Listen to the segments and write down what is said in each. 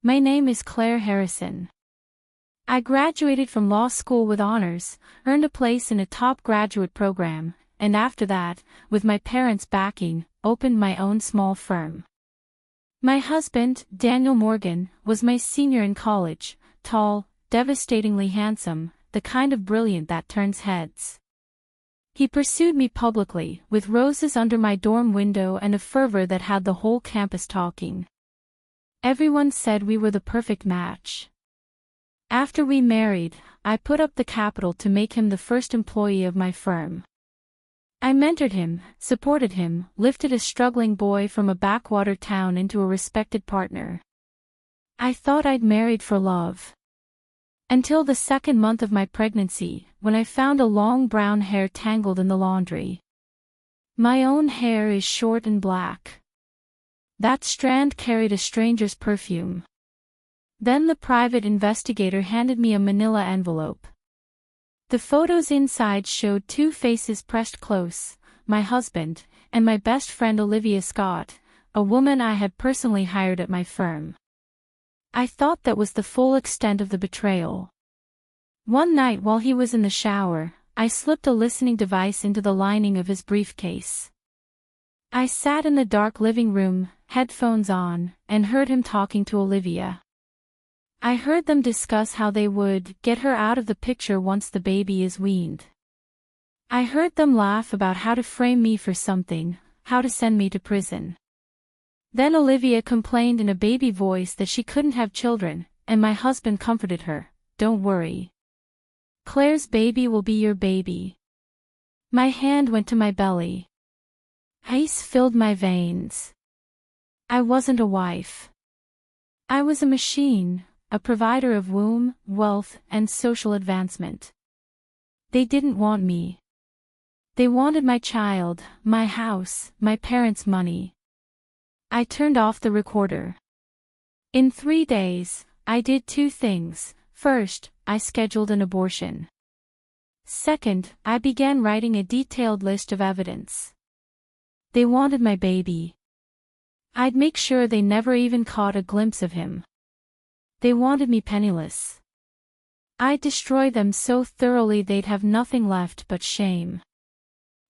My name is Claire Harrison. I graduated from law school with honors, earned a place in a top graduate program, and after that, with my parents' backing, opened my own small firm. My husband, Daniel Morgan, was my senior in college, tall, devastatingly handsome, the kind of brilliant that turns heads. He pursued me publicly, with roses under my dorm window and a fervor that had the whole campus talking. Everyone said we were the perfect match. After we married, I put up the capital to make him the first employee of my firm. I mentored him, supported him, lifted a struggling boy from a backwater town into a respected partner. I thought I'd married for love. Until the second month of my pregnancy, when I found a long brown hair tangled in the laundry. My own hair is short and black. That strand carried a stranger's perfume. Then the private investigator handed me a manila envelope. The photos inside showed two faces pressed close, my husband, and my best friend Olivia Scott, a woman I had personally hired at my firm. I thought that was the full extent of the betrayal. One night while he was in the shower, I slipped a listening device into the lining of his briefcase. I sat in the dark living room, headphones on, and heard him talking to Olivia. I heard them discuss how they would get her out of the picture once the baby is weaned. I heard them laugh about how to frame me for something, how to send me to prison. Then Olivia complained in a baby voice that she couldn't have children, and my husband comforted her, "Don't worry. Claire's baby will be your baby." My hand went to my belly. Ice filled my veins. I wasn't a wife. I was a machine. A provider of womb, wealth, and social advancement. They didn't want me. They wanted my child, my house, my parents' money. I turned off the recorder. In 3 days, I did 2 things. First, I scheduled an abortion. Second, I began writing a detailed list of evidence. They wanted my baby. I'd make sure they never even caught a glimpse of him. They wanted me penniless. I'd destroy them so thoroughly they'd have nothing left but shame.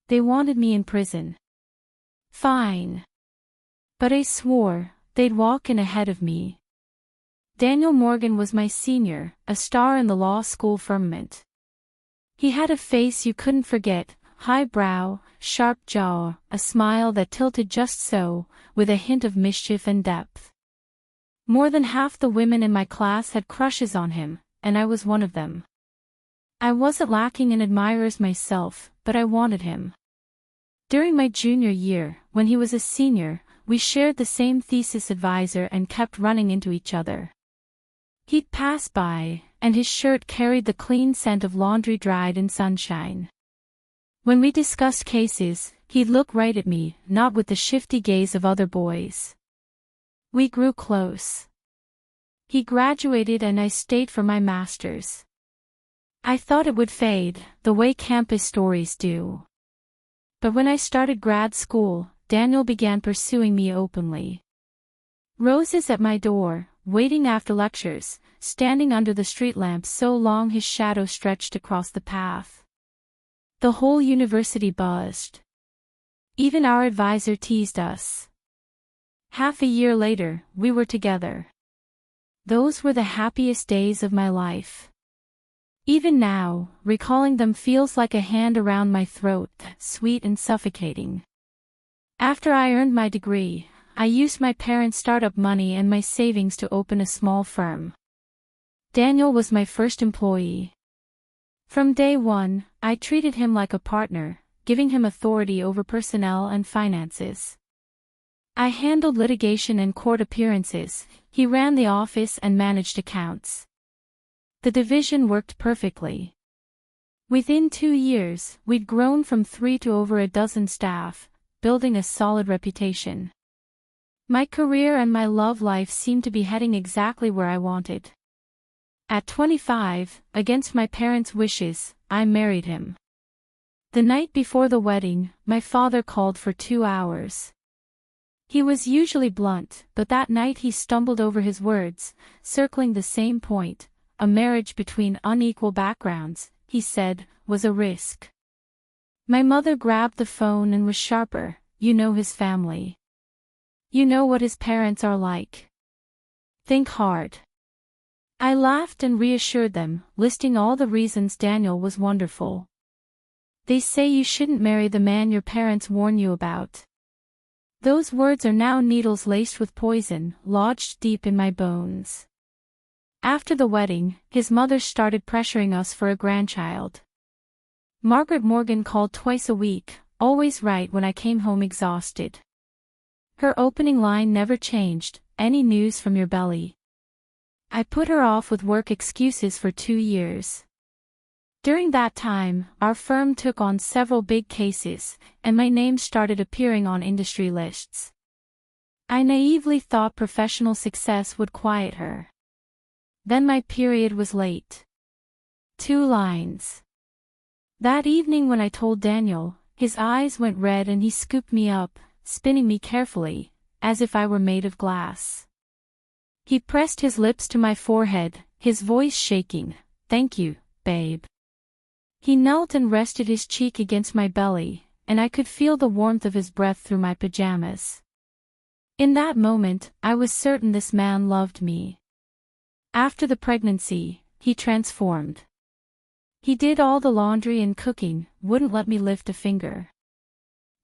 They wanted me in prison. Fine. But I swore, they'd walk in ahead of me. Daniel Morgan was my senior, a star in the law school firmament. He had a face you couldn't forget, high brow, sharp jaw, a smile that tilted just so, with a hint of mischief and depth. More than half the women in my class had crushes on him, and I was one of them. I wasn't lacking in admirers myself, but I wanted him. During my junior year, when he was a senior, we shared the same thesis advisor and kept running into each other. He'd pass by, and his shirt carried the clean scent of laundry dried in sunshine. When we discussed cases, he'd look right at me, not with the shifty gaze of other boys. We grew close. He graduated and I stayed for my master's. I thought it would fade, the way campus stories do. But when I started grad school, Daniel began pursuing me openly. Roses at my door, waiting after lectures, standing under the street lamp so long his shadow stretched across the path. The whole university buzzed. Even our advisor teased us. Half a year later, we were together. Those were the happiest days of my life. Even now, recalling them feels like a hand around my throat, sweet and suffocating. After I earned my degree, I used my parents' startup money and my savings to open a small firm. Daniel was my first employee. From day one, I treated him like a partner, giving him authority over personnel and finances. I handled litigation and court appearances, he ran the office and managed accounts. The division worked perfectly. Within 2 years, we'd grown from 3 to over a dozen staff, building a solid reputation. My career and my love life seemed to be heading exactly where I wanted. At 25, against my parents' wishes, I married him. The night before the wedding, my father called for 2 hours. He was usually blunt, but that night he stumbled over his words, circling the same point. A marriage between unequal backgrounds, he said, was a risk. My mother grabbed the phone and was sharper. You know his family. You know what his parents are like. Think hard. I laughed and reassured them, listing all the reasons Daniel was wonderful. They say you shouldn't marry the man your parents warn you about. Those words are now needles laced with poison, lodged deep in my bones. After the wedding, his mother started pressuring us for a grandchild. Margaret Morgan called twice a week, always right when I came home exhausted. Her opening line never changed, "Any news from your belly?" I put her off with work excuses for 2 years. During that time, our firm took on several big cases, and my name started appearing on industry lists. I naively thought professional success would quiet her. Then my period was late. 2 lines. That evening when I told Daniel, his eyes went red and he scooped me up, spinning me carefully, as if I were made of glass. He pressed his lips to my forehead, his voice shaking. "Thank you, babe." He knelt and rested his cheek against my belly, and I could feel the warmth of his breath through my pajamas. In that moment, I was certain this man loved me. After the pregnancy, he transformed. He did all the laundry and cooking, wouldn't let me lift a finger.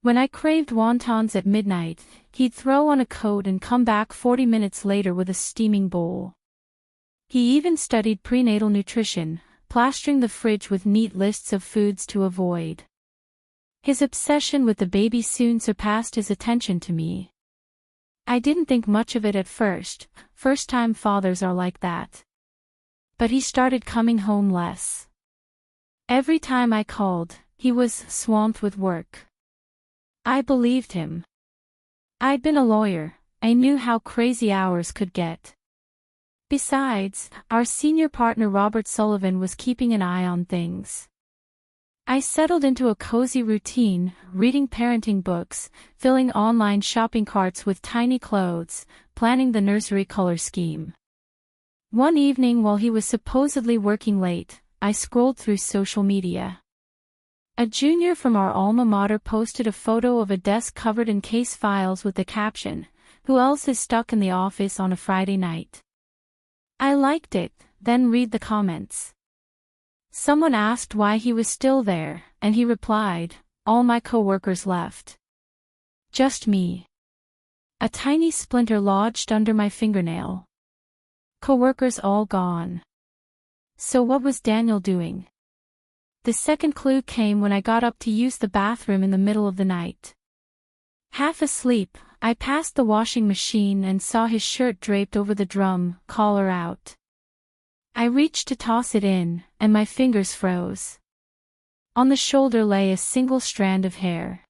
When I craved wontons at midnight, he'd throw on a coat and come back 40 minutes later with a steaming bowl. He even studied prenatal nutrition, plastering the fridge with neat lists of foods to avoid. His obsession with the baby soon surpassed his attention to me. I didn't think much of it at first, first-time fathers are like that. But he started coming home less. Every time I called, he was swamped with work. I believed him. I'd been a lawyer, I knew how crazy hours could get. Besides, our senior partner Robert Sullivan was keeping an eye on things. I settled into a cozy routine, reading parenting books, filling online shopping carts with tiny clothes, planning the nursery color scheme. One evening while he was supposedly working late, I scrolled through social media. A junior from our alma mater posted a photo of a desk covered in case files with the caption, "Who else is stuck in the office on a Friday night?" I liked it, then read the comments. Someone asked why he was still there, and he replied, "All my coworkers left. Just me." A tiny splinter lodged under my fingernail. Coworkers all gone. So what was Daniel doing? The second clue came when I got up to use the bathroom in the middle of the night. Half asleep, I passed the washing machine and saw his shirt draped over the drum, collar out. I reached to toss it in, and my fingers froze. On the shoulder lay a single strand of hair.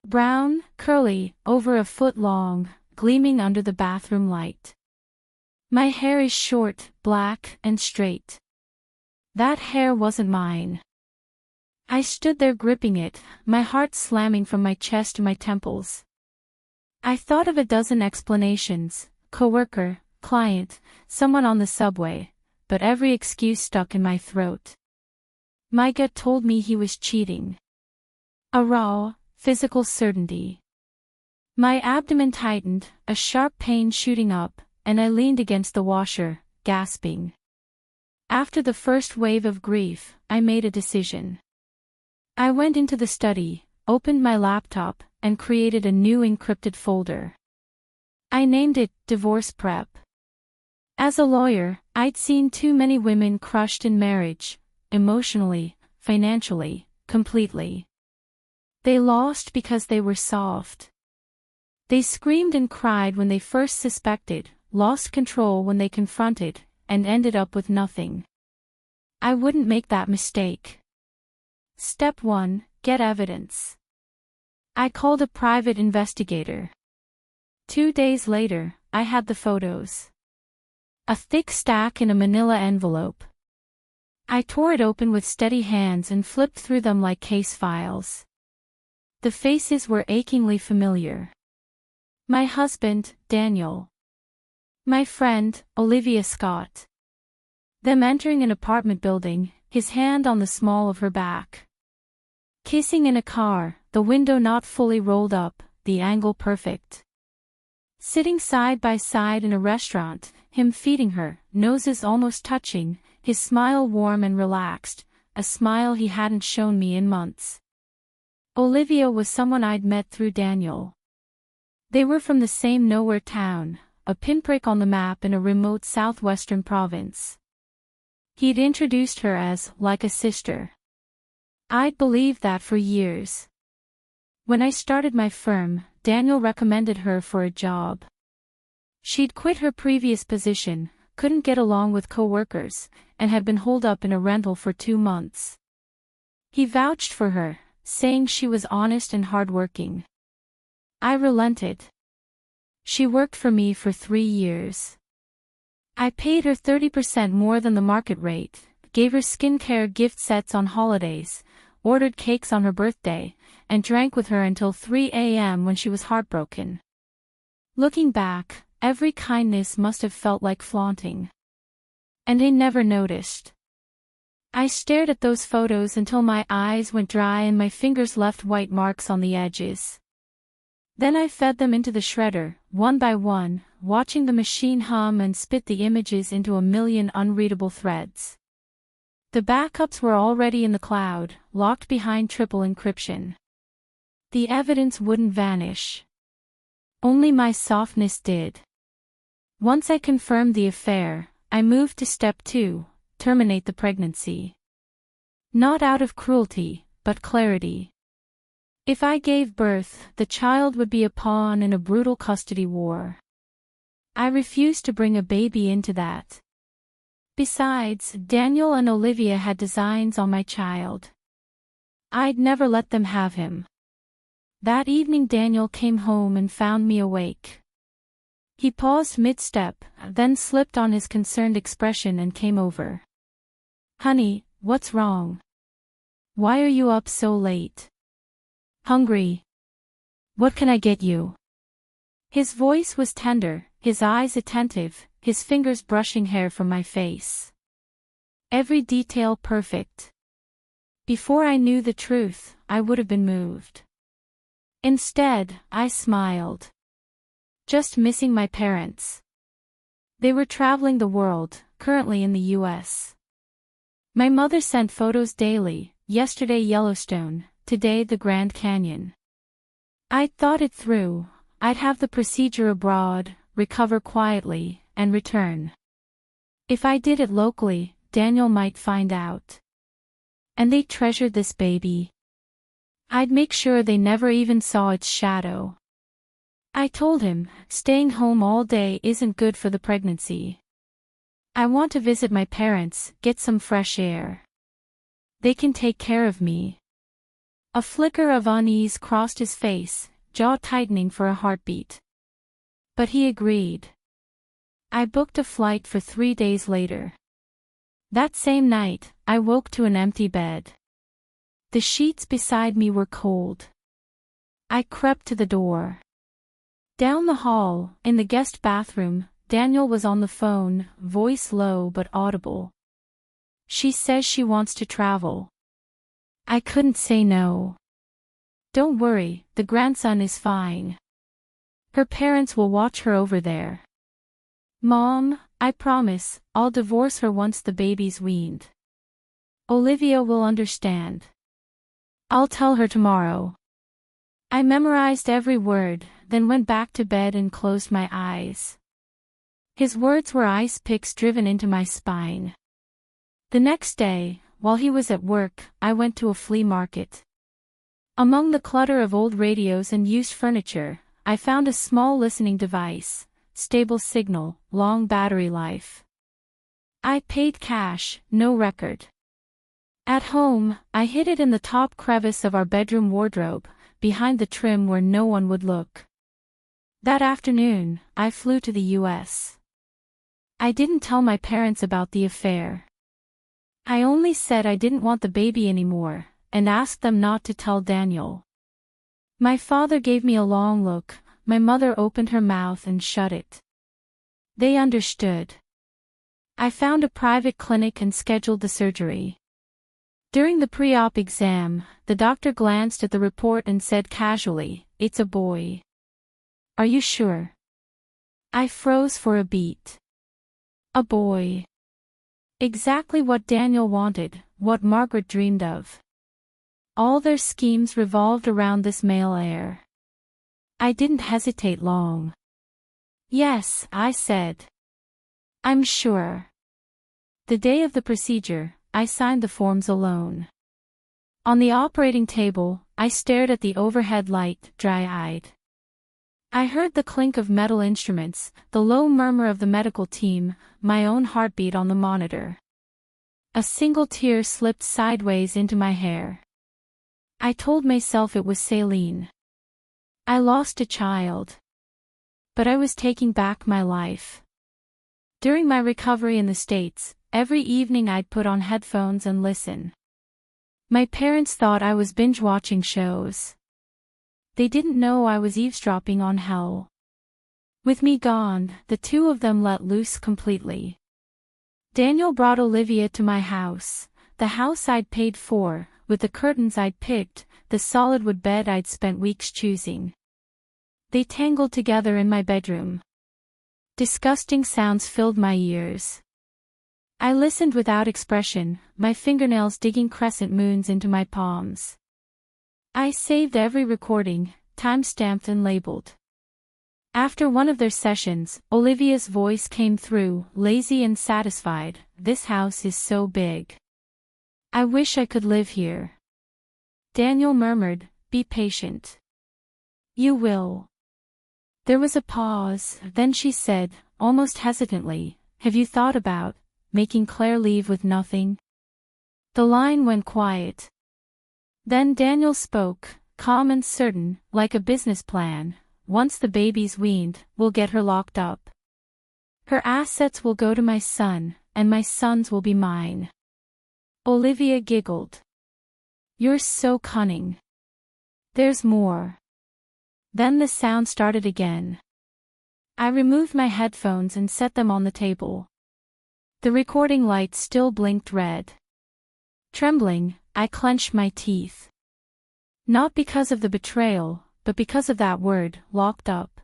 Brown, curly, over a foot long, gleaming under the bathroom light. My hair is short, black, and straight. That hair wasn't mine. I stood there gripping it, my heart slamming from my chest to my temples. I thought of a dozen explanations, coworker, client, someone on the subway, but every excuse stuck in my throat. My gut told me he was cheating. A raw, physical certainty. My abdomen tightened, a sharp pain shooting up, and I leaned against the washer, gasping. After the first wave of grief, I made a decision. I went into the study, opened my laptop, and created a new encrypted folder. I named it Divorce Prep. As a lawyer, I'd seen too many women crushed in marriage, emotionally, financially, completely. They lost because they were soft. They screamed and cried when they first suspected, lost control when they confronted, and ended up with nothing. I wouldn't make that mistake. Step 1, get evidence. I called a private investigator. 2 days later, I had the photos. A thick stack in a manila envelope. I tore it open with steady hands and flipped through them like case files. The faces were achingly familiar. My husband, Daniel. My friend, Olivia Scott. Them entering an apartment building, his hand on the small of her back. Kissing in a car, the window not fully rolled up, the angle perfect. Sitting side by side in a restaurant, him feeding her, noses almost touching, his smile warm and relaxed, a smile he hadn't shown me in months. Olivia was someone I'd met through Daniel. They were from the same nowhere town, a pinprick on the map in a remote southwestern province. He'd introduced her as, like a sister. I'd believed that for years. When I started my firm, Daniel recommended her for a job. She'd quit her previous position, couldn't get along with coworkers, and had been holed up in a rental for 2 months. He vouched for her, saying she was honest and hardworking. I relented. She worked for me for 3 years. I paid her 30% more than the market rate, gave her skincare gift sets on holidays, ordered cakes on her birthday, and drank with her until 3 a.m. when she was heartbroken. Looking back, every kindness must have felt like flaunting. And I never noticed. I stared at those photos until my eyes went dry and my fingers left white marks on the edges. Then I fed them into the shredder, one by one, watching the machine hum and spit the images into a million unreadable threads. The backups were already in the cloud, locked behind triple encryption. The evidence wouldn't vanish. Only my softness did. Once I confirmed the affair, I moved to step 2, terminate the pregnancy. Not out of cruelty, but clarity. If I gave birth, the child would be a pawn in a brutal custody war. I refused to bring a baby into that. Besides, Daniel and Olivia had designs on my child. I'd never let them have him. That evening Daniel came home and found me awake. He paused mid-step, then slipped on his concerned expression and came over. "Honey, what's wrong? Why are you up so late? Hungry? What can I get you?" His voice was tender, his eyes attentive, his fingers brushing hair from my face. Every detail perfect. Before I knew the truth, I would have been moved. Instead, I smiled. Just missing my parents. They were traveling the world, currently in the US. My mother sent photos daily, yesterday Yellowstone, today the Grand Canyon. I'd thought it through. I'd have the procedure abroad, recover quietly, and return. If I did it locally, Daniel might find out. And they treasured this baby. I'd make sure they never even saw its shadow. I told him, staying home all day isn't good for the pregnancy. I want to visit my parents, get some fresh air. They can take care of me. A flicker of unease crossed his face, jaw tightening for a heartbeat. But he agreed. I booked a flight for 3 days later. That same night, I woke to an empty bed. The sheets beside me were cold. I crept to the door. Down the hall, in the guest bathroom, Daniel was on the phone, voice low but audible. "She says she wants to travel." I couldn't say no. "Don't worry, the grandson is fine. Her parents will watch her over there. Mom, I promise, I'll divorce her once the baby's weaned. Olivia will understand. I'll tell her tomorrow." I memorized every word, then went back to bed and closed my eyes. His words were ice picks driven into my spine. The next day, while he was at work, I went to a flea market. Among the clutter of old radios and used furniture, I found a small listening device, stable signal, long battery life. I paid cash, no record. At home, I hid it in the top crevice of our bedroom wardrobe, behind the trim where no one would look. That afternoon, I flew to the US. I didn't tell my parents about the affair. I only said I didn't want the baby anymore, and asked them not to tell Daniel. My father gave me a long look, my mother opened her mouth and shut it. They understood. I found a private clinic and scheduled the surgery. During the pre-op exam, the doctor glanced at the report and said casually, "It's a boy." "Are you sure?" I froze for a beat. A boy. Exactly what Daniel wanted, what Margaret dreamed of. All their schemes revolved around this male heir. I didn't hesitate long. "Yes," I said. "I'm sure." The day of the procedure, I signed the forms alone. On the operating table, I stared at the overhead light, dry-eyed. I heard the clink of metal instruments, the low murmur of the medical team, my own heartbeat on the monitor. A single tear slipped sideways into my hair. I told myself it was saline. I lost a child. But I was taking back my life. During my recovery in the States, every evening I'd put on headphones and listen. My parents thought I was binge-watching shows. They didn't know I was eavesdropping on hell. With me gone, the two of them let loose completely. Daniel brought Olivia to my house, the house I'd paid for, with the curtains I'd picked, the solid wood bed I'd spent weeks choosing. They tangled together in my bedroom. Disgusting sounds filled my ears. I listened without expression, my fingernails digging crescent moons into my palms. I saved every recording, time-stamped and labeled. After one of their sessions, Olivia's voice came through, lazy and satisfied. "This house is so big. I wish I could live here." Daniel murmured, "Be patient. You will." There was a pause, then she said, almost hesitantly, "Have you thought about making Claire leave with nothing?" The line went quiet. Then Daniel spoke, calm and certain, like a business plan. "Once the baby's weaned, we'll get her locked up. Her assets will go to my son, and my sons will be mine." Olivia giggled. "You're so cunning. There's more." Then the sound started again. I removed my headphones and set them on the table. The recording light still blinked red. Trembling, I clenched my teeth. Not because of the betrayal, but because of that word, locked up.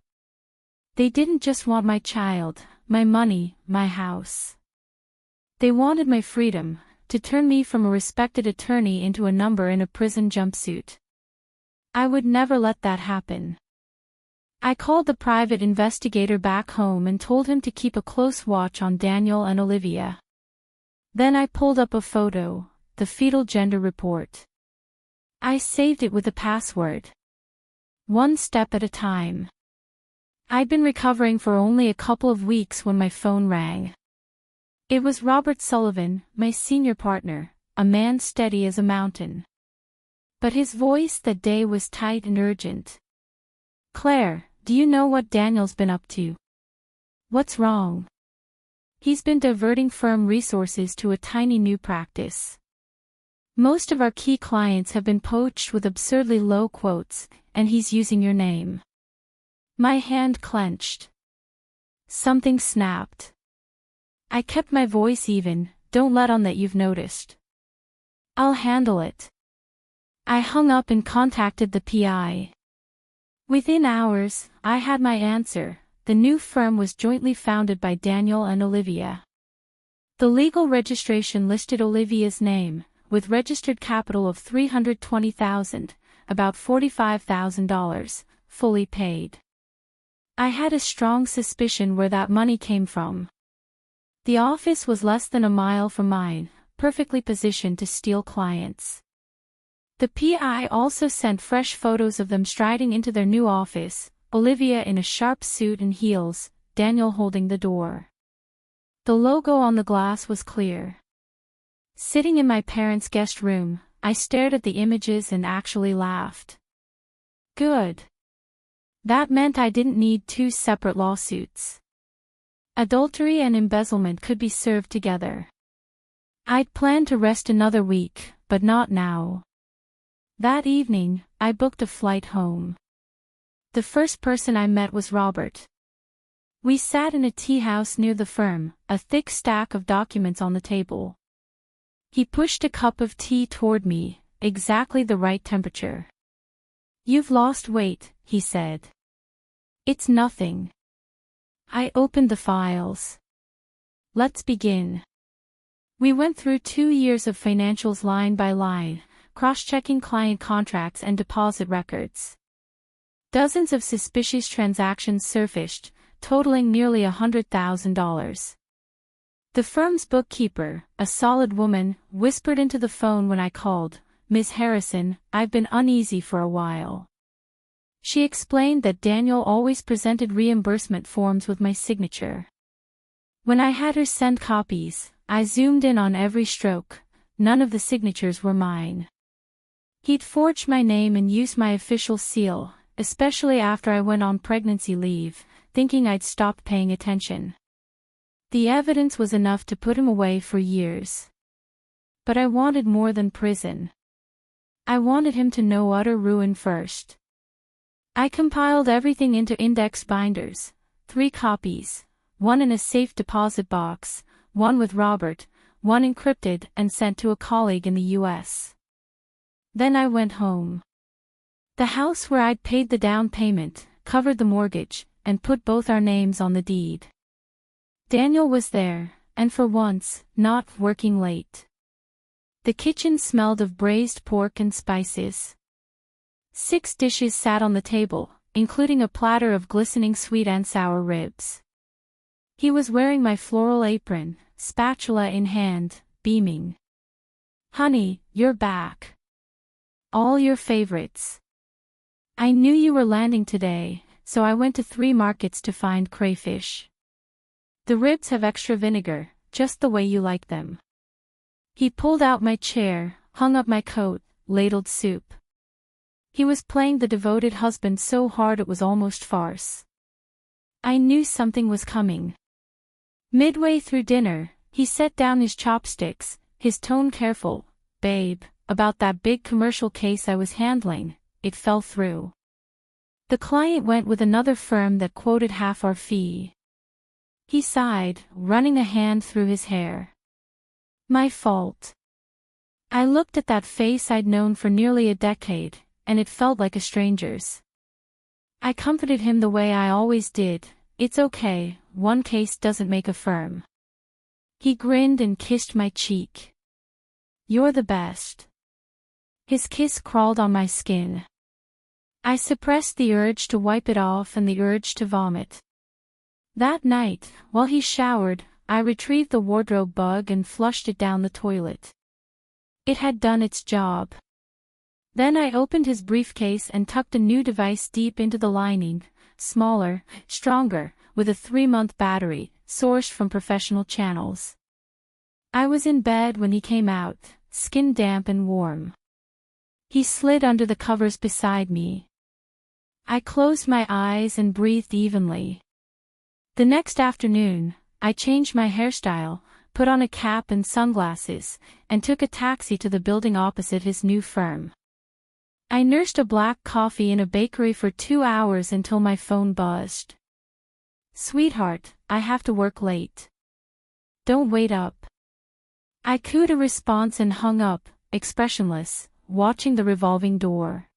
They didn't just want my child, my money, my house. They wanted my freedom, to turn me from a respected attorney into a number in a prison jumpsuit. I would never let that happen. I called the private investigator back home and told him to keep a close watch on Daniel and Olivia. Then I pulled up a photo, the fetal gender report. I saved it with a password. One step at a time. I'd been recovering for only a couple of weeks when my phone rang. It was Robert Sullivan, my senior partner, a man steady as a mountain. But his voice that day was tight and urgent. "Claire, do you know what Daniel's been up to?" "What's wrong?" "He's been diverting firm resources to a tiny new practice. Most of our key clients have been poached with absurdly low quotes, and he's using your name." My hand clenched. Something snapped. I kept my voice even. "Don't let on that you've noticed. I'll handle it." I hung up and contacted the PI. Within hours, I had my answer. The new firm was jointly founded by Daniel and Olivia. The legal registration listed Olivia's name, with registered capital of $320,000, about $45,000, fully paid. I had a strong suspicion where that money came from. The office was less than a mile from mine, perfectly positioned to steal clients. The PI also sent fresh photos of them striding into their new office, Olivia in a sharp suit and heels, Daniel holding the door. The logo on the glass was clear. Sitting in my parents' guest room, I stared at the images and actually laughed. Good. That meant I didn't need two separate lawsuits. Adultery and embezzlement could be served together. I'd planned to rest another week, but not now. That evening, I booked a flight home. The first person I met was Robert. We sat in a tea house near the firm, a thick stack of documents on the table. He pushed a cup of tea toward me, exactly the right temperature. "You've lost weight," he said. "It's nothing." I opened the files. "Let's begin." We went through 2 years of financials line by line, cross-checking client contracts and deposit records. Dozens of suspicious transactions surfaced, totaling nearly $100,000. The firm's bookkeeper, a solid woman, whispered into the phone when I called, "Ms. Harrison, I've been uneasy for a while." She explained that Daniel always presented reimbursement forms with my signature. When I had her send copies, I zoomed in on every stroke. None of the signatures were mine. He'd forged my name and used my official seal, especially after I went on pregnancy leave, thinking I'd stopped paying attention. The evidence was enough to put him away for years. But I wanted more than prison. I wanted him to know utter ruin first. I compiled everything into index binders, 3 copies, one in a safe deposit box, one with Robert, one encrypted and sent to a colleague in the US. Then I went home. The house where I'd paid the down payment, covered the mortgage, and put both our names on the deed. Daniel was there, and for once, not working late. The kitchen smelled of braised pork and spices. 6 dishes sat on the table, including a platter of glistening sweet and sour ribs. He was wearing my floral apron, spatula in hand, beaming. "Honey, you're back. All your favorites. I knew you were landing today, so I went to 3 markets to find crayfish. The ribs have extra vinegar, just the way you like them." He pulled out my chair, hung up my coat, ladled soup. He was playing the devoted husband so hard it was almost farce. I knew something was coming. Midway through dinner, he set down his chopsticks, his tone careful. "Babe, about that big commercial case I was handling, it fell through. The client went with another firm that quoted half our fee." He sighed, running a hand through his hair. "My fault." I looked at that face I'd known for nearly a decade, and it felt like a stranger's. I comforted him the way I always did. "It's okay, one case doesn't make a firm." He grinned and kissed my cheek. "You're the best." His kiss crawled on my skin. I suppressed the urge to wipe it off and the urge to vomit. That night, while he showered, I retrieved the wardrobe bug and flushed it down the toilet. It had done its job. Then I opened his briefcase and tucked a new device deep into the lining, smaller, stronger, with a 3-month battery, sourced from professional channels. I was in bed when he came out, skin damp and warm. He slid under the covers beside me. I closed my eyes and breathed evenly. The next afternoon, I changed my hairstyle, put on a cap and sunglasses, and took a taxi to the building opposite his new firm. I nursed a black coffee in a bakery for 2 hours until my phone buzzed. "Sweetheart, I have to work late. Don't wait up." I cooed a response and hung up, expressionless, watching the revolving door.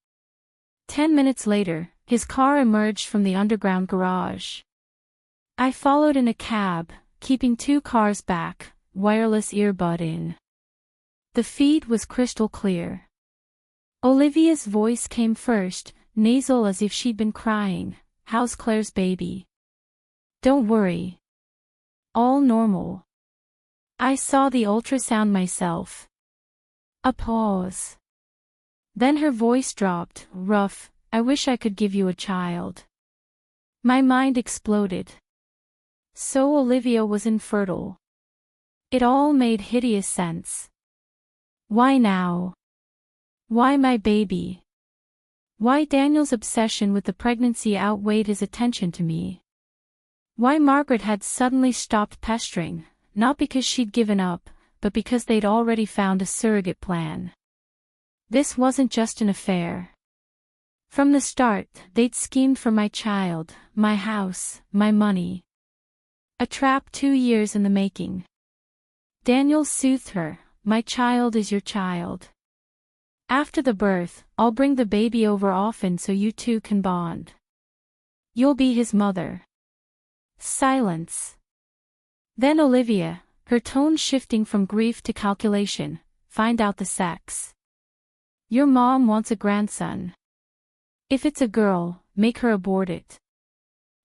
10 minutes later, his car emerged from the underground garage. I followed in a cab, keeping 2 cars back, wireless earbud in. The feed was crystal clear. Olivia's voice came first, nasal as if she'd been crying. "How's Claire's baby?" "Don't worry. All normal." I saw the ultrasound myself. A pause. Then her voice dropped, rough. "I wish I could give you a child." My mind exploded. So Olivia was infertile. It all made hideous sense. Why now? Why my baby? Why Daniel's obsession with the pregnancy outweighed his attention to me? Why Margaret had suddenly stopped pestering, not because she'd given up, but because they'd already found a surrogate plan. This wasn't just an affair. From the start, they'd schemed for my child, my house, my money. A trap 2 years in the making. Daniel soothed her, "My child is your child. After the birth, I'll bring the baby over often so you two can bond. You'll be his mother." Silence. Then Olivia, her tone shifting from grief to calculation, "Find out the sex. Your mom wants a grandson. If it's a girl, make her abort it.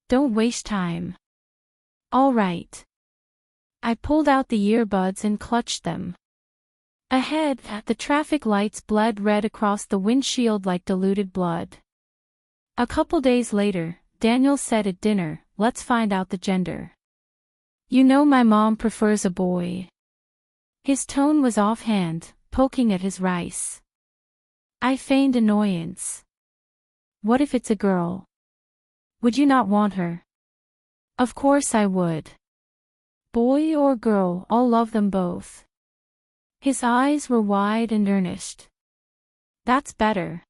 Don't waste time." "All right." I pulled out the earbuds and clutched them. Ahead, the traffic lights bled red across the windshield like diluted blood. A couple days later, Daniel said at dinner, "Let's find out the gender. You know my mom prefers a boy." His tone was offhand, poking at his rice. I feigned annoyance. "What if it's a girl? Would you not want her?" "Of course I would. Boy or girl, I'll love them both." His eyes were wide and earnest. "That's better."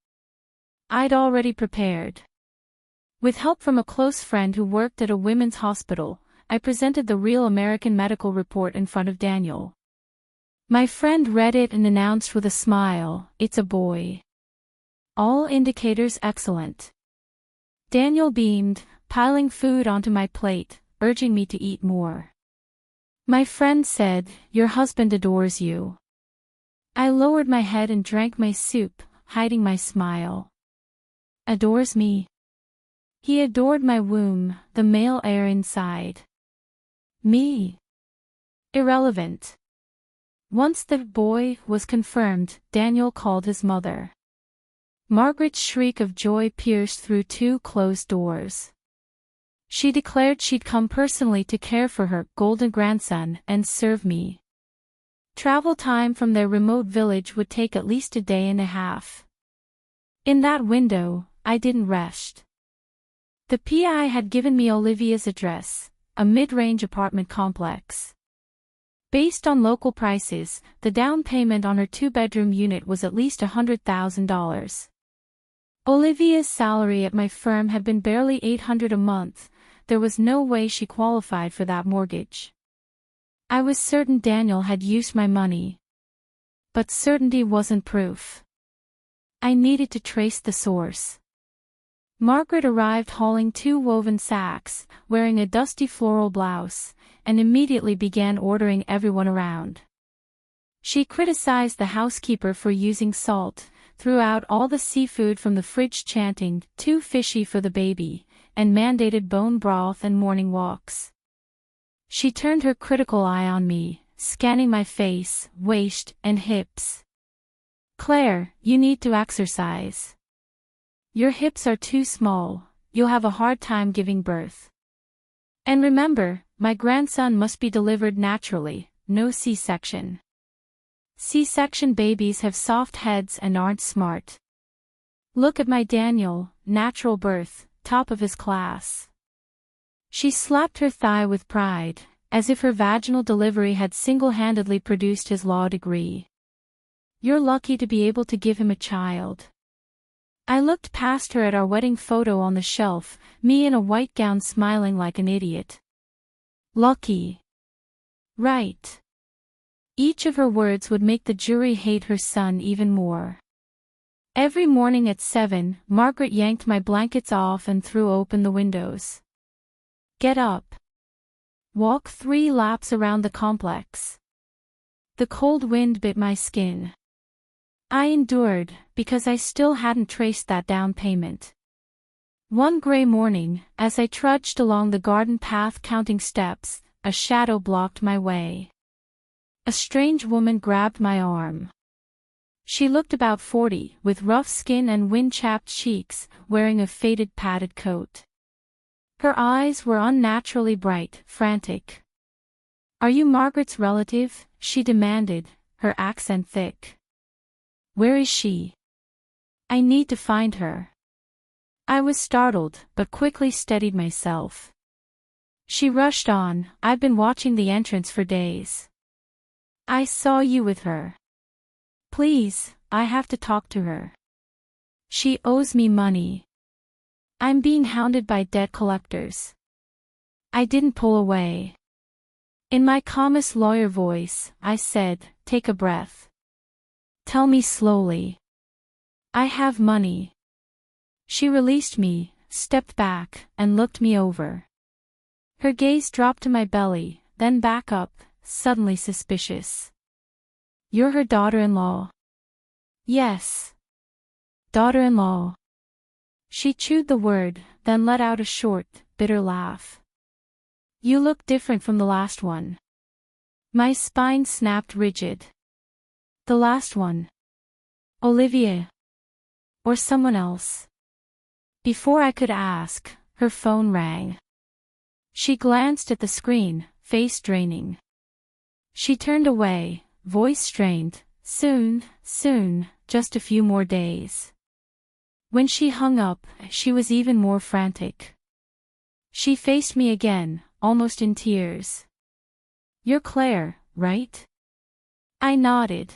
I'd already prepared. With help from a close friend who worked at a women's hospital, I presented the real American medical report in front of Daniel. My friend read it and announced with a smile, "It's a boy. All indicators excellent." Daniel beamed, piling food onto my plate, urging me to eat more. My friend said, "Your husband adores you." I lowered my head and drank my soup, hiding my smile. "Adores me?" He adored my womb, the male heir inside. Me? Irrelevant. Once the boy was confirmed, Daniel called his mother. Margaret's shriek of joy pierced through 2 closed doors. She declared she'd come personally to care for her golden grandson and serve me. Travel time from their remote village would take at least a day and a half. In that window, I didn't rest. The PI had given me Olivia's address, a mid-range apartment complex. Based on local prices, the down payment on her 2-bedroom unit was at least $100,000. Olivia's salary at my firm had been barely $800 a month. There was no way she qualified for that mortgage. I was certain Daniel had used my money. But certainty wasn't proof. I needed to trace the source. Margaret arrived hauling 2 woven sacks, wearing a dusty floral blouse, and immediately began ordering everyone around. She criticized the housekeeper for using salt, threw out all the seafood from the fridge chanting, "Too fishy for the baby," and mandated bone broth and morning walks. She turned her critical eye on me, scanning my face, waist, and hips. "Claire, you need to exercise. Your hips are too small, you'll have a hard time giving birth. And remember, my grandson must be delivered naturally, no C-section. C-section babies have soft heads and aren't smart. Look at my Daniel, natural birth, top of his class." She slapped her thigh with pride, as if her vaginal delivery had single-handedly produced his law degree. "You're lucky to be able to give him a child." I looked past her at our wedding photo on the shelf, me in a white gown smiling like an idiot. Lucky. Right. Each of her words would make the jury hate her son even more. Every morning at 7, Margaret yanked my blankets off and threw open the windows. "Get up. Walk 3 laps around the complex." The cold wind bit my skin. I endured, because I still hadn't traced that down payment. One gray morning, as I trudged along the garden path counting steps, a shadow blocked my way. A strange woman grabbed my arm. She looked about 40, with rough skin and wind-chapped cheeks, wearing a faded padded coat. Her eyes were unnaturally bright, frantic. "Are you Margaret's relative?" she demanded, her accent thick. "Where is she? I need to find her." I was startled, but quickly steadied myself. She rushed on, "I've been watching the entrance for days. I saw you with her. Please, I have to talk to her." She owes me money. I'm being hounded by debt collectors. I didn't pull away. In my calmest lawyer voice, I said, take a breath. Tell me slowly. I have money. She released me, stepped back, and looked me over. Her gaze dropped to my belly, then back up, suddenly suspicious. You're her daughter-in-law? Yes. Daughter-in-law. She chewed the word, then let out a short, bitter laugh. You look different from the last one. My spine snapped rigid. The last one. Olivia. Or someone else. Before I could ask, her phone rang. She glanced at the screen, face draining. She turned away, voice strained, soon, just a few more days. When she hung up, she was even more frantic. She faced me again, almost in tears. You're Claire, right? I nodded.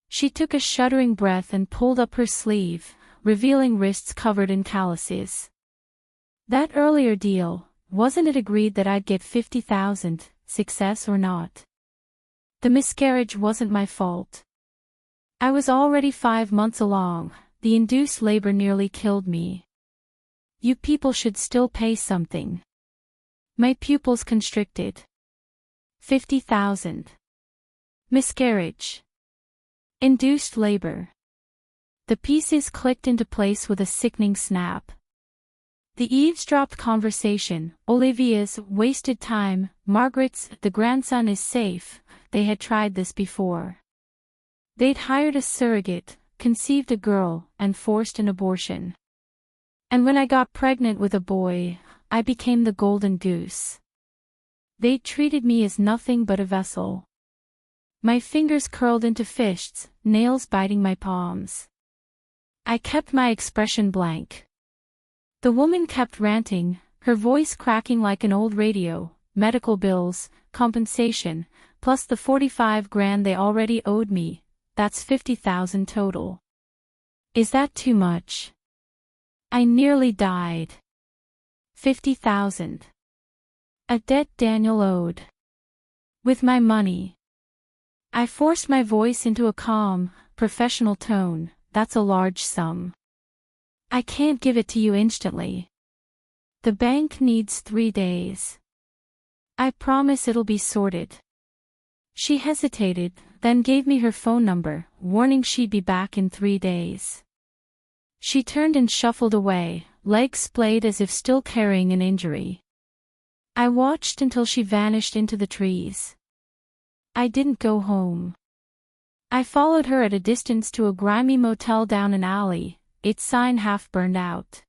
She took a shuddering breath and pulled up her sleeve, revealing wrists covered in calluses. That earlier deal, wasn't it agreed that I'd get 50,000, success or not? The miscarriage wasn't my fault. I was already 5 months along, the induced labor nearly killed me. You people should still pay something. My pupils constricted. 50,000. Miscarriage. Induced labor. The pieces clicked into place with a sickening snap. The eavesdropped conversation, Olivia's wasted time, Margaret's the grandson is safe, they had tried this before. They'd hired a surrogate, conceived a girl, and forced an abortion. And when I got pregnant with a boy, I became the golden goose. They treated me as nothing but a vessel. My fingers curled into fists, nails biting my palms. I kept my expression blank. The woman kept ranting, her voice cracking like an old radio, medical bills, compensation, plus the 45 grand they already owed me, that's 50,000 total. Is that too much? I nearly died. 50,000. A debt Daniel owed. With my money. I forced my voice into a calm, professional tone, that's a large sum. I can't give it to you instantly. The bank needs 3 days. I promise it'll be sorted. She hesitated, then gave me her phone number, warning she'd be back in 3 days. She turned and shuffled away, legs splayed as if still carrying an injury. I watched until she vanished into the trees. I didn't go home. I followed her at a distance to a grimy motel down an alley, its sign half burned out.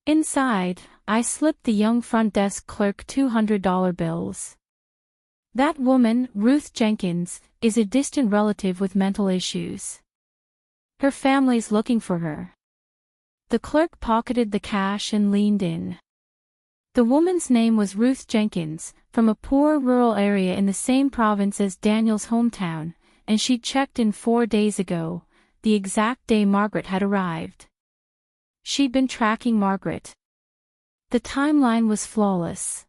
Inside, I slipped the young front desk clerk $200 bills. That woman, Ruth Jenkins, is a distant relative with mental issues. Her family's looking for her. The clerk pocketed the cash and leaned in. The woman's name was Ruth Jenkins, from a poor rural area in the same province as Daniel's hometown, and she'd checked in 4 days ago, the exact day Margaret had arrived. She'd been tracking Margaret. The timeline was flawless.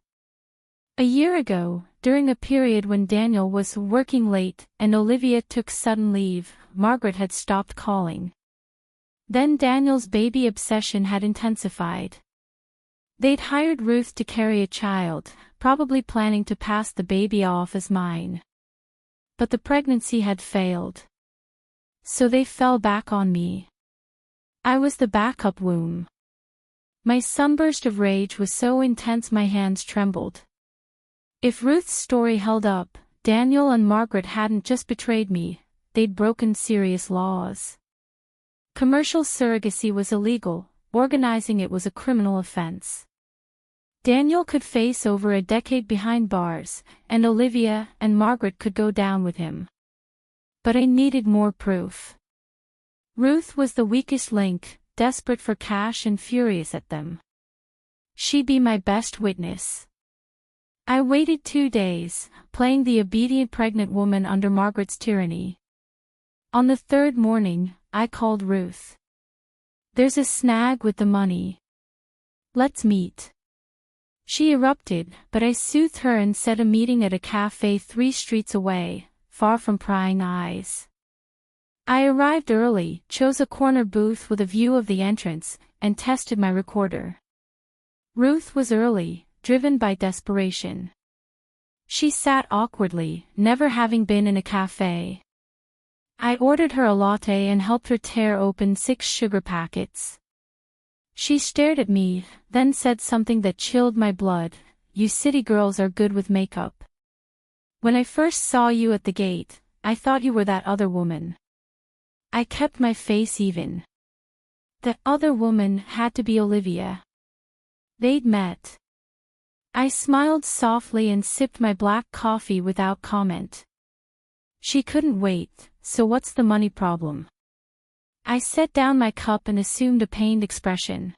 A year ago, during a period when Daniel was working late and Olivia took sudden leave, Margaret had stopped calling. Then Daniel's baby obsession had intensified. They'd hired Ruth to carry a child, probably planning to pass the baby off as mine. But the pregnancy had failed. So they fell back on me. I was the backup womb. My sunburst of rage was so intense my hands trembled. If Ruth's story held up, Daniel and Margaret hadn't just betrayed me, they'd broken serious laws. Commercial surrogacy was illegal, organizing it was a criminal offense. Daniel could face over a decade behind bars, and Olivia and Margaret could go down with him. But I needed more proof. Ruth was the weakest link, desperate for cash and furious at them. She'd be my best witness. I waited 2 days, playing the obedient pregnant woman under Margaret's tyranny. On the 3rd morning, I called Ruth. There's a snag with the money. Let's meet. She erupted, but I soothed her and set a meeting at a cafe 3 streets away, far from prying eyes. I arrived early, chose a corner booth with a view of the entrance, and tested my recorder. Ruth was early, driven by desperation. She sat awkwardly, never having been in a cafe. I ordered her a latte and helped her tear open 6 sugar packets. She stared at me, then said something that chilled my blood. You city girls are good with makeup. When I first saw you at the gate, I thought you were that other woman. I kept my face even. The other woman had to be Olivia. They'd met. I smiled softly and sipped my black coffee without comment. She couldn't wait, so what's the money problem? I set down my cup and assumed a pained expression.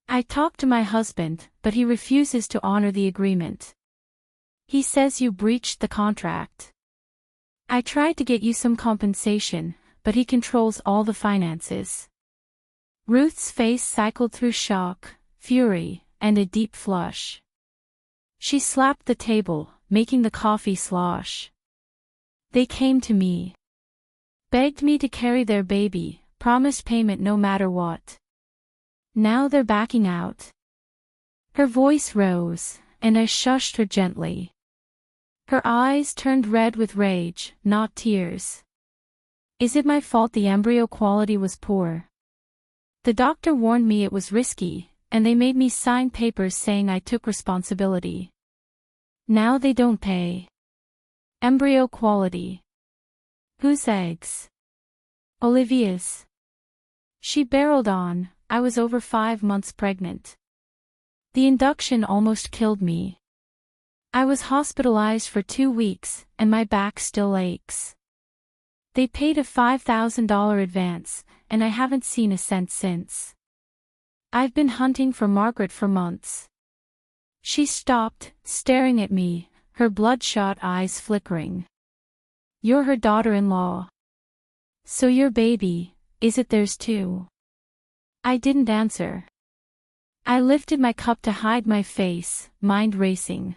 I talked to my husband, but he refuses to honor the agreement. He says you breached the contract. I tried to get you some compensation, but he controls all the finances. Ruth's face cycled through shock, fury, and a deep flush. She slapped the table, making the coffee slosh. They came to me. Begged me to carry their baby, promised payment no matter what. Now they're backing out. Her voice rose, and I shushed her gently. Her eyes turned red with rage, not tears. Is it my fault the embryo quality was poor? The doctor warned me it was risky, and they made me sign papers saying I took responsibility. Now they don't pay. Embryo quality. Whose eggs? Olivia's. She barreled on. I was over 5 months pregnant. The induction almost killed me. I was hospitalized for 2 weeks, and my back still aches. They paid a $5,000 advance, and I haven't seen a cent since. I've been hunting for Margaret for months. She stopped, staring at me, her bloodshot eyes flickering. You're her daughter-in-law. So your baby, is it theirs too? I didn't answer. I lifted my cup to hide my face, mind racing.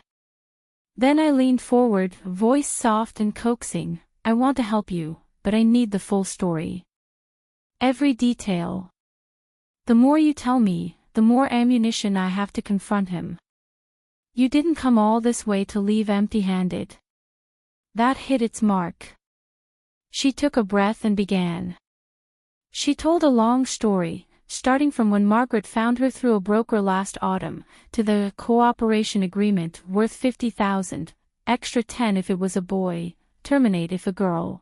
Then I leaned forward, voice soft and coaxing. I want to help you, but I need the full story. Every detail. The more you tell me, the more ammunition I have to confront him. You didn't come all this way to leave empty-handed. That hit its mark. She took a breath and began. She told a long story, starting from when Margaret found her through a broker last autumn, to the cooperation agreement worth $50,000, extra 10 if it was a boy, terminate if a girl.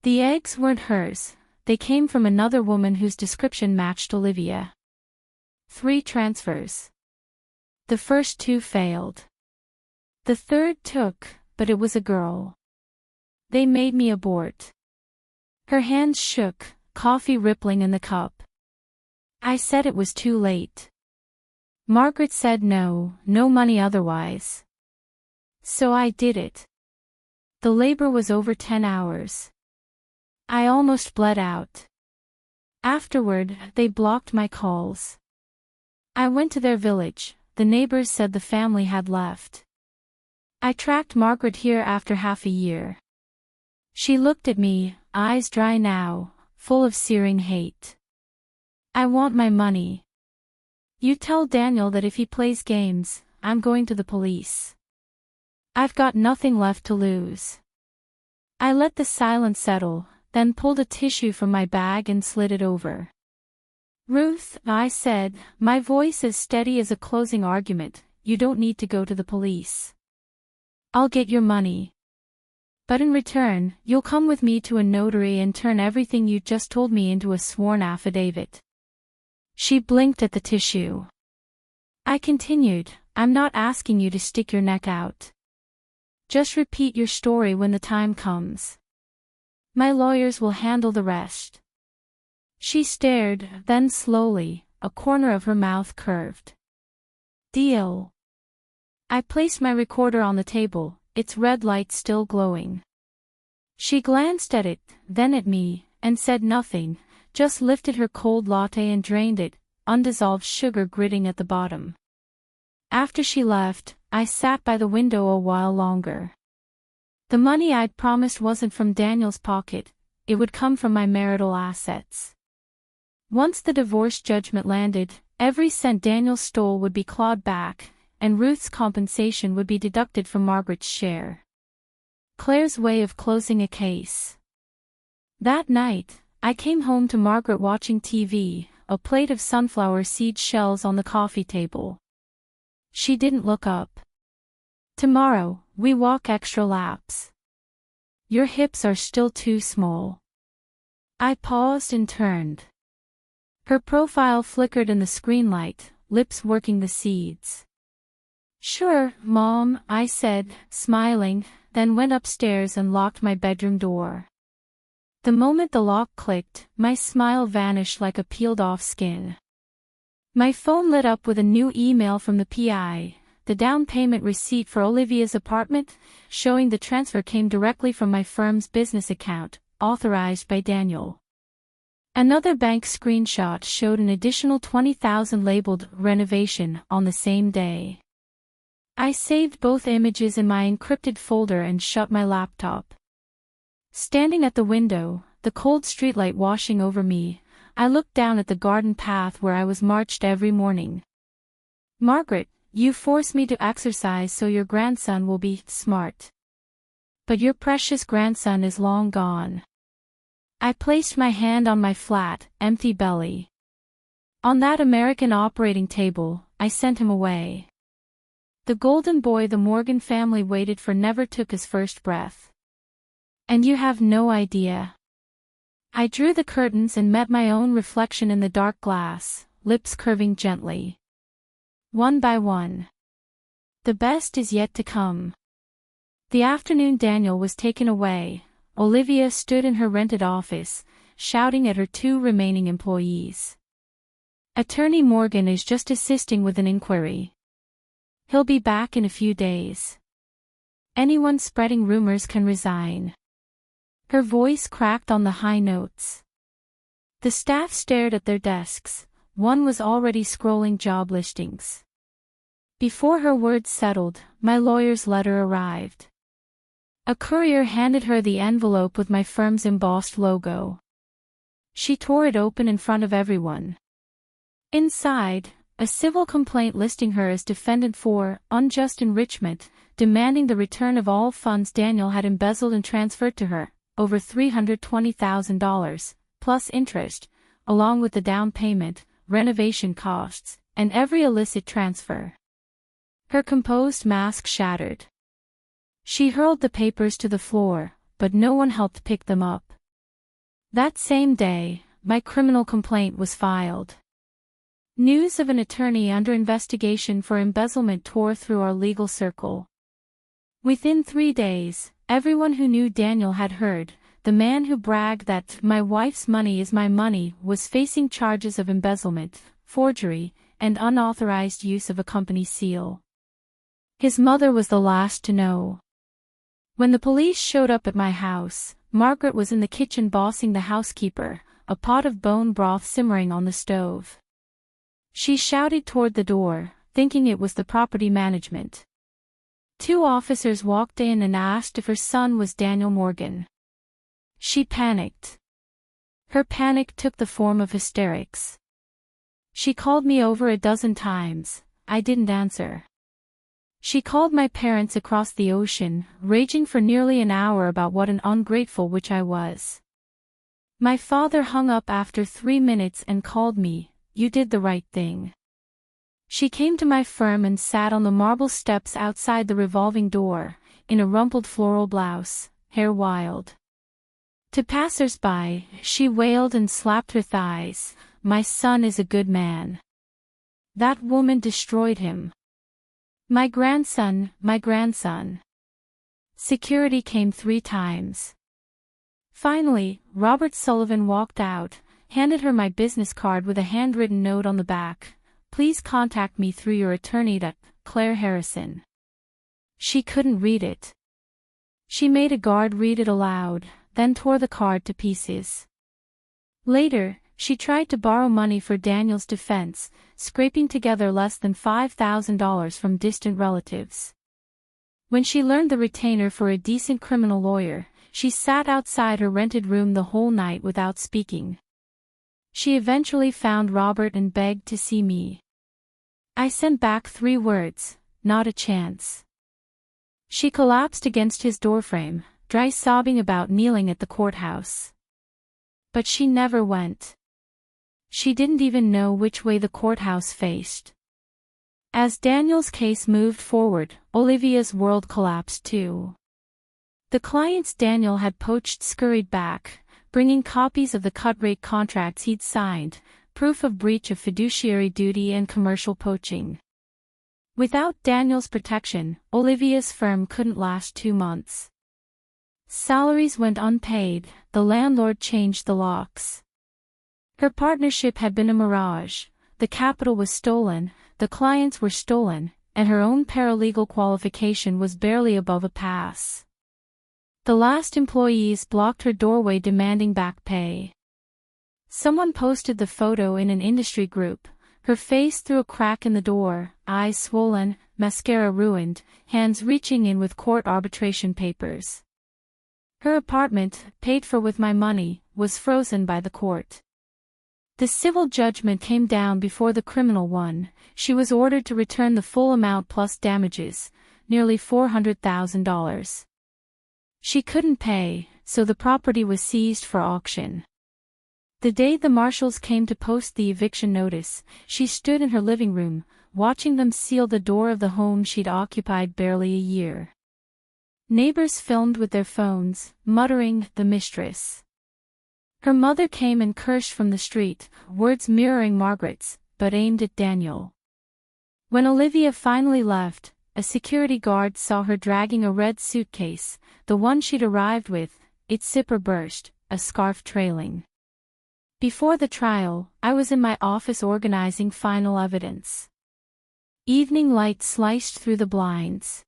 The eggs weren't hers, they came from another woman whose description matched Olivia. 3 transfers. The first 2 failed. The third took, but it was a girl. They made me abort. Her hands shook, coffee rippling in the cup. I said it was too late. Margaret said no, no money otherwise. So I did it. The labor was over 10 hours. I almost bled out. Afterward, they blocked my calls. I went to their village. The neighbors said the family had left. I tracked Margaret here after half a year. She looked at me, eyes dry now, full of searing hate. I want my money. You tell Daniel that if he plays games, I'm going to the police. I've got nothing left to lose. I let the silence settle, then pulled a tissue from my bag and slid it over. Ruth, I said, my voice as steady as a closing argument, you don't need to go to the police. I'll get your money. But in return, you'll come with me to a notary and turn everything you just told me into a sworn affidavit. She blinked at the tissue. I continued, I'm not asking you to stick your neck out. Just repeat your story when the time comes. My lawyers will handle the rest. She stared, then slowly, a corner of her mouth curved. Deal. I placed my recorder on the table, its red light still glowing. She glanced at it, then at me, and said nothing, just lifted her cold latte and drained it, undissolved sugar gritting at the bottom. After she left, I sat by the window a while longer. The money I'd promised wasn't from Daniel's pocket, it would come from my marital assets. Once the divorce judgment landed, every cent Daniel stole would be clawed back, and Ruth's compensation would be deducted from Margaret's share. Claire's way of closing a case. That night, I came home to Margaret watching TV, a plate of sunflower seed shells on the coffee table. She didn't look up. "Tomorrow, we walk extra laps. Your hips are still too small." I paused and turned. Her profile flickered in the screen light, lips working the seeds. "Sure, Mom," I said, smiling, then went upstairs and locked my bedroom door. The moment the lock clicked, my smile vanished like a peeled-off skin. My phone lit up with a new email from the PI, the down payment receipt for Olivia's apartment, showing the transfer came directly from my firm's business account, authorized by Daniel. Another bank screenshot showed an additional $20,000 labeled renovation on the same day. I saved both images in my encrypted folder and shut my laptop. Standing at the window, the cold streetlight washing over me, I looked down at the garden path where I was marched every morning. "Margaret, you force me to exercise so your grandson will be smart. But your precious grandson is long gone." I placed my hand on my flat, empty belly. On that American operating table, I sent him away. The golden boy the Morgan family waited for never took his first breath. And you have no idea. I drew the curtains and met my own reflection in the dark glass, lips curving gently. One by one. The best is yet to come. The afternoon Daniel was taken away, Olivia stood in her rented office, shouting at her two remaining employees. "Attorney Morgan is just assisting with an inquiry. He'll be back in a few days. Anyone spreading rumors can resign." Her voice cracked on the high notes. The staff stared at their desks, one was already scrolling job listings. Before her words settled, my lawyer's letter arrived. A courier handed her the envelope with my firm's embossed logo. She tore it open in front of everyone. Inside, a civil complaint listing her as defendant for unjust enrichment, demanding the return of all funds Daniel had embezzled and transferred to her, over $320,000, plus interest, along with the down payment, renovation costs, and every illicit transfer. Her composed mask shattered. She hurled the papers to the floor, but no one helped pick them up. That same day, my criminal complaint was filed. News of an attorney under investigation for embezzlement tore through our legal circle. Within 3 days, everyone who knew Daniel had heard, the man who bragged that "my wife's money is my money" was facing charges of embezzlement, forgery, and unauthorized use of a company seal. His mother was the last to know. When the police showed up at my house, Margaret was in the kitchen bossing the housekeeper, a pot of bone broth simmering on the stove. She shouted toward the door, thinking it was the property management. 2 officers walked in and asked if her son was Daniel Morgan. She panicked. Her panic took the form of hysterics. She called me over a dozen times, I didn't answer. She called my parents across the ocean, raging for nearly an hour about what an ungrateful witch I was. My father hung up after 3 minutes and called me, "You did the right thing." She came to my firm and sat on the marble steps outside the revolving door, in a rumpled floral blouse, hair wild. To passers-by, she wailed and slapped her thighs, "My son is a good man. That woman destroyed him. My grandson, my grandson." Security came 3 times. Finally, Robert Sullivan walked out, handed her my business card with a handwritten note on the back. "Please contact me through your attorney at Claire Harrison." She couldn't read it. She made a guard read it aloud, then tore the card to pieces. Later, she tried to borrow money for Daniel's defense, scraping together less than $5,000 from distant relatives. When she learned the retainer for a decent criminal lawyer, she sat outside her rented room the whole night without speaking. She eventually found Robert and begged to see me. I sent back 3 words, "Not a chance." She collapsed against his doorframe, dry sobbing about kneeling at the courthouse. But she never went. She didn't even know which way the courthouse faced. As Daniel's case moved forward, Olivia's world collapsed too. The clients Daniel had poached scurried back, bringing copies of the cut-rate contracts he'd signed, proof of breach of fiduciary duty and commercial poaching. Without Daniel's protection, Olivia's firm couldn't last 2 months. Salaries went unpaid, the landlord changed the locks. Her partnership had been a mirage, the capital was stolen, the clients were stolen, and her own paralegal qualification was barely above a pass. The last employees blocked her doorway demanding back pay. Someone posted the photo in an industry group, her face through a crack in the door, eyes swollen, mascara ruined, hands reaching in with court arbitration papers. Her apartment, paid for with my money, was frozen by the court. The civil judgment came down before the criminal one. She was ordered to return the full amount plus damages, nearly $400,000. She couldn't pay, so the property was seized for auction. The day the marshals came to post the eviction notice, she stood in her living room, watching them seal the door of the home she'd occupied barely a year. Neighbors filmed with their phones, muttering, "The mistress." Her mother came and cursed from the street, words mirroring Margaret's, but aimed at Daniel. When Olivia finally left, a security guard saw her dragging a red suitcase, the one she'd arrived with, its zipper burst, a scarf trailing. Before the trial, I was in my office organizing final evidence. Evening light sliced through the blinds.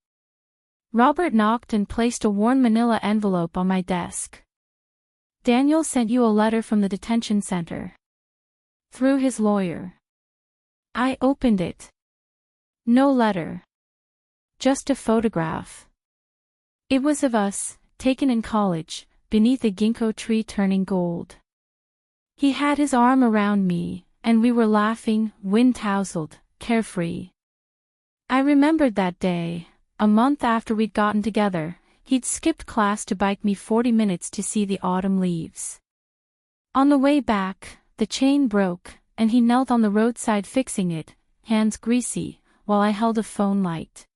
Robert knocked and placed a worn manila envelope on my desk. "Daniel sent you a letter from the detention center." "Through his lawyer." I opened it. No letter. Just a photograph. It was of us, taken in college, beneath a ginkgo tree turning gold. He had his arm around me, and we were laughing, wind-tousled, carefree. I remembered that day, a month after we'd gotten together. He'd skipped class to bike me 40 minutes to see the autumn leaves. On the way back, the chain broke, and he knelt on the roadside fixing it, hands greasy, while I held a phone light.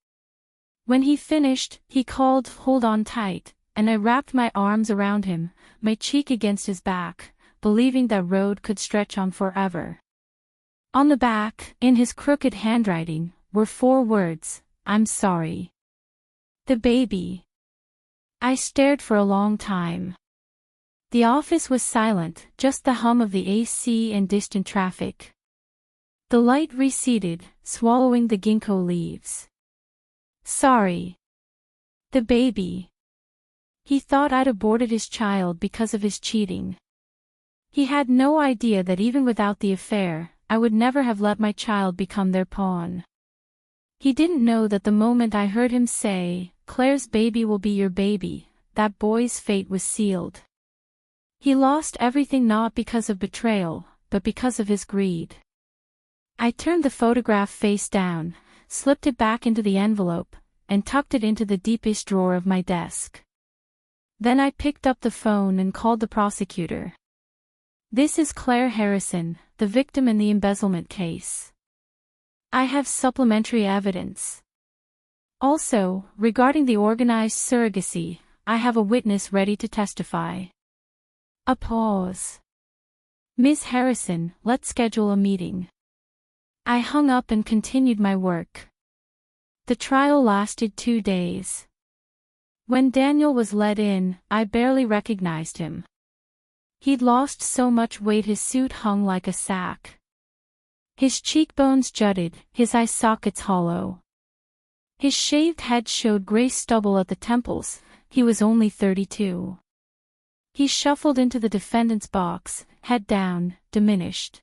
When he finished, he called, "Hold on tight," and I wrapped my arms around him, my cheek against his back, believing that road could stretch on forever. On the back, in his crooked handwriting, were 4 words, "I'm sorry." The baby. I stared for a long time. The office was silent, just the hum of the AC and distant traffic. The light receded, swallowing the ginkgo leaves. Sorry. The baby. He thought I'd aborted his child because of his cheating. He had no idea that even without the affair, I would never have let my child become their pawn. He didn't know that the moment I heard him say, "Claire's baby will be your baby," that boy's fate was sealed. He lost everything not because of betrayal, but because of his greed. I turned the photograph face down, slipped it back into the envelope, and tucked it into the deepest drawer of my desk. Then I picked up the phone and called the prosecutor. "This is Claire Harrison, the victim in the embezzlement case. I have supplementary evidence. Also, regarding the organized surrogacy, I have a witness ready to testify." A pause. "Ms. Harrison, let's schedule a meeting." I hung up and continued my work. The trial lasted 2 days. When Daniel was let in, I barely recognized him. He'd lost so much weight his suit hung like a sack. His cheekbones jutted, his eye sockets hollow. His shaved head showed gray stubble at the temples. He was only 32. He shuffled into the defendant's box, head down, diminished.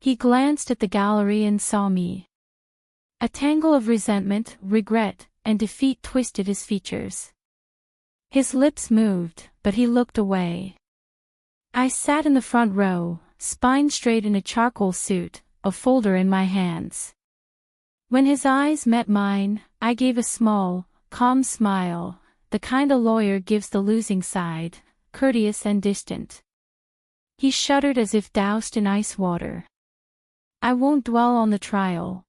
He glanced at the gallery and saw me. A tangle of resentment, regret, and defeat twisted his features. His lips moved, but he looked away. I sat in the front row, spine straight in a charcoal suit, a folder in my hands. When his eyes met mine, I gave a small, calm smile, the kind a lawyer gives the losing side, courteous and distant. He shuddered as if doused in ice water. I won't dwell on the trial.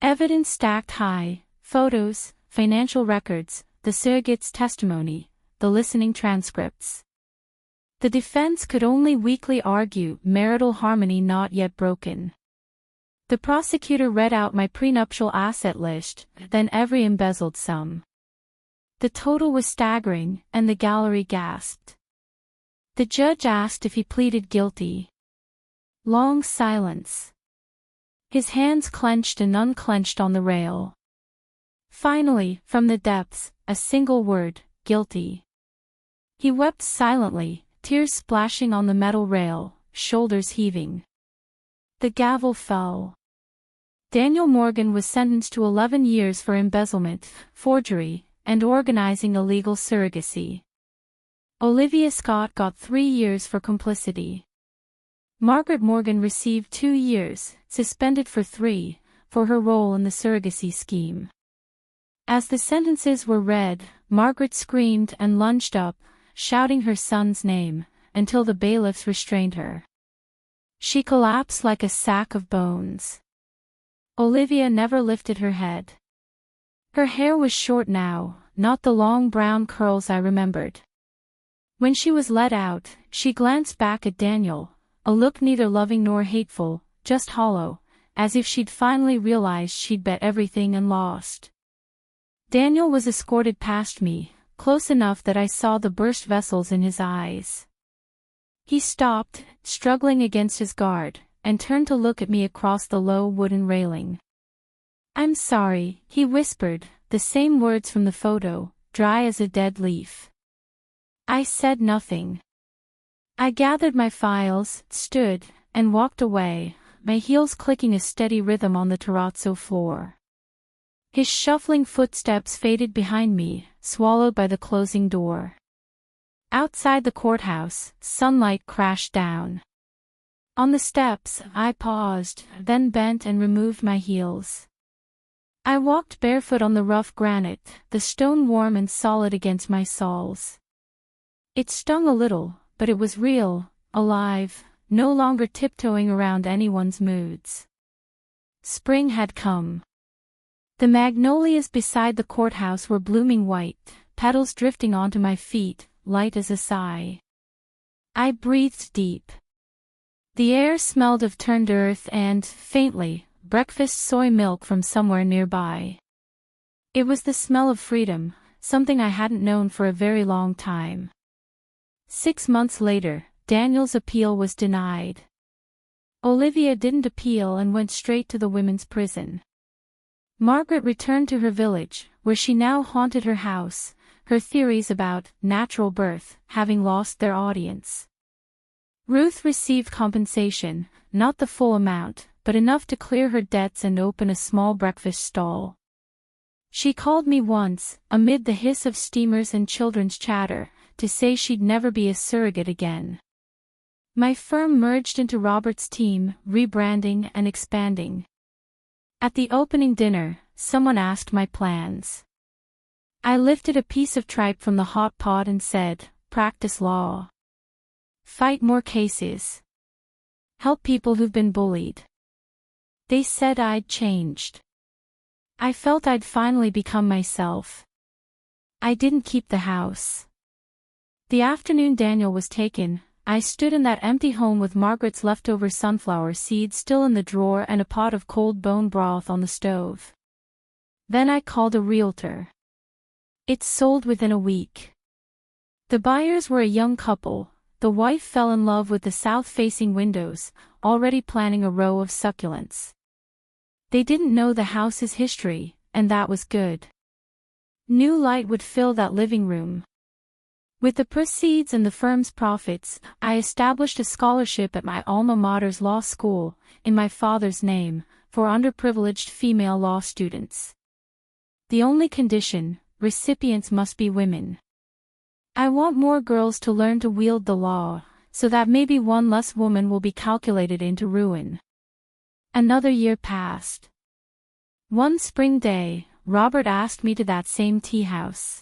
Evidence stacked high, photos, financial records, the surrogate's testimony, the listening transcripts. The defense could only weakly argue marital harmony not yet broken. The prosecutor read out my prenuptial asset list, then every embezzled sum. The total was staggering, and the gallery gasped. The judge asked if he pleaded guilty. Long silence. His hands clenched and unclenched on the rail. Finally, from the depths, a single word, guilty. He wept silently, tears splashing on the metal rail, shoulders heaving. The gavel fell. Daniel Morgan was sentenced to 11 years for embezzlement, forgery, and organizing illegal surrogacy. Olivia Scott got 3 years for complicity. Margaret Morgan received 2 years, suspended for 3, for her role in the surrogacy scheme. As the sentences were read, Margaret screamed and lunged up, shouting her son's name, until the bailiffs restrained her. She collapsed like a sack of bones. Olivia never lifted her head. Her hair was short now, not the long brown curls I remembered. When she was let out, she glanced back at Daniel, a look neither loving nor hateful, just hollow, as if she'd finally realized she'd bet everything and lost. Daniel was escorted past me, close enough that I saw the burst vessels in his eyes. He stopped, struggling against his guard, and turned to look at me across the low wooden railing. "I'm sorry," he whispered, the same words from the photo, dry as a dead leaf. I said nothing. I gathered my files, stood, and walked away, my heels clicking a steady rhythm on the terrazzo floor. His shuffling footsteps faded behind me, swallowed by the closing door. Outside the courthouse, sunlight crashed down. On the steps, I paused, then bent and removed my heels. I walked barefoot on the rough granite, the stone warm and solid against my soles. It stung a little, but it was real, alive, no longer tiptoeing around anyone's moods. Spring had come. The magnolias beside the courthouse were blooming white, petals drifting onto my feet, light as a sigh. I breathed deep. The air smelled of turned earth and, faintly, breakfast soy milk from somewhere nearby. It was the smell of freedom, something I hadn't known for a very long time. 6 months later, Daniel's appeal was denied. Olivia didn't appeal and went straight to the women's prison. Margaret returned to her village, where she now haunted her house, her theories about natural birth having lost their audience. Ruth received compensation, not the full amount, but enough to clear her debts and open a small breakfast stall. She called me once, amid the hiss of steamers and children's chatter, to say she'd never be a surrogate again. My firm merged into Robert's team, rebranding and expanding. At the opening dinner, someone asked my plans. I lifted a piece of tripe from the hot pot and said, "Practice law. Fight more cases. Help people who've been bullied." They said I'd changed. I felt I'd finally become myself. I didn't keep the house. The afternoon Daniel was taken, I stood in that empty home with Margaret's leftover sunflower seeds still in the drawer and a pot of cold bone broth on the stove. Then I called a realtor. It sold within a week. The buyers were a young couple. The wife fell in love with the south-facing windows, already planning a row of succulents. They didn't know the house's history, and that was good. New light would fill that living room. With the proceeds and the firm's profits, I established a scholarship at my alma mater's law school, in my father's name, for underprivileged female law students. The only condition: recipients must be women. I want more girls to learn to wield the law, so that maybe one less woman will be calculated into ruin. Another year passed. One spring day, Robert asked me to that same tea house.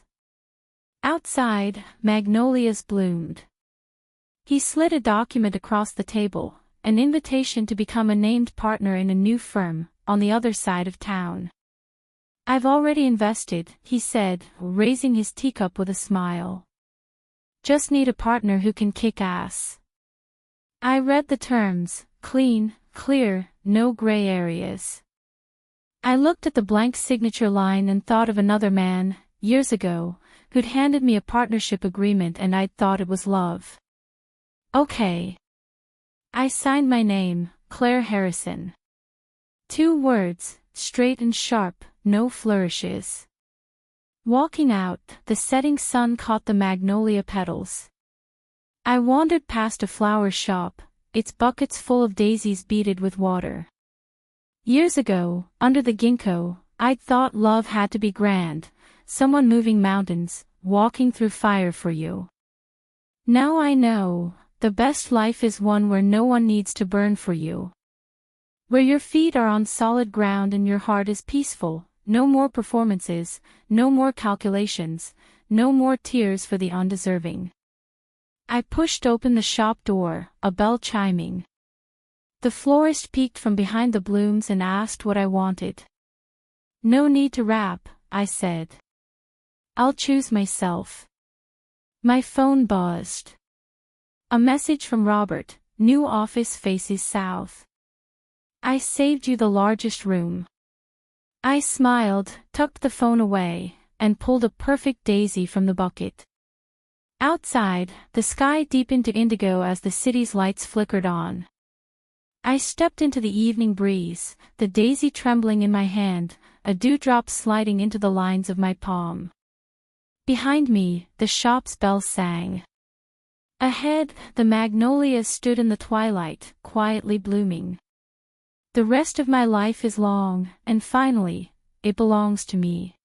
Outside, magnolias bloomed. He slid a document across the table, an invitation to become a named partner in a new firm, on the other side of town. "I've already invested," he said, raising his teacup with a smile. "Just need a partner who can kick ass." I read the terms: clean, clear, no gray areas. I looked at the blank signature line and thought of another man, years ago, who'd handed me a partnership agreement and I'd thought it was love. Okay. I signed my name, Claire Harrison. 2 words, straight and sharp, no flourishes. Walking out, the setting sun caught the magnolia petals. I wandered past a flower shop, its buckets full of daisies beaded with water. Years ago, under the ginkgo, I'd thought love had to be grand, someone moving mountains, walking through fire for you. Now I know, the best life is one where no one needs to burn for you. Where your feet are on solid ground and your heart is peaceful, no more performances, no more calculations, no more tears for the undeserving. I pushed open the shop door, a bell chiming. The florist peeked from behind the blooms and asked what I wanted. "No need to rap," I said. "I'll choose myself." My phone buzzed. A message from Robert: "New office faces south. I saved you the largest room." I smiled, tucked the phone away, and pulled a perfect daisy from the bucket. Outside, the sky deepened to indigo as the city's lights flickered on. I stepped into the evening breeze, the daisy trembling in my hand, a dewdrop sliding into the lines of my palm. Behind me, the shop's bell sang. Ahead, the magnolias stood in the twilight, quietly blooming. The rest of my life is long, and finally, it belongs to me.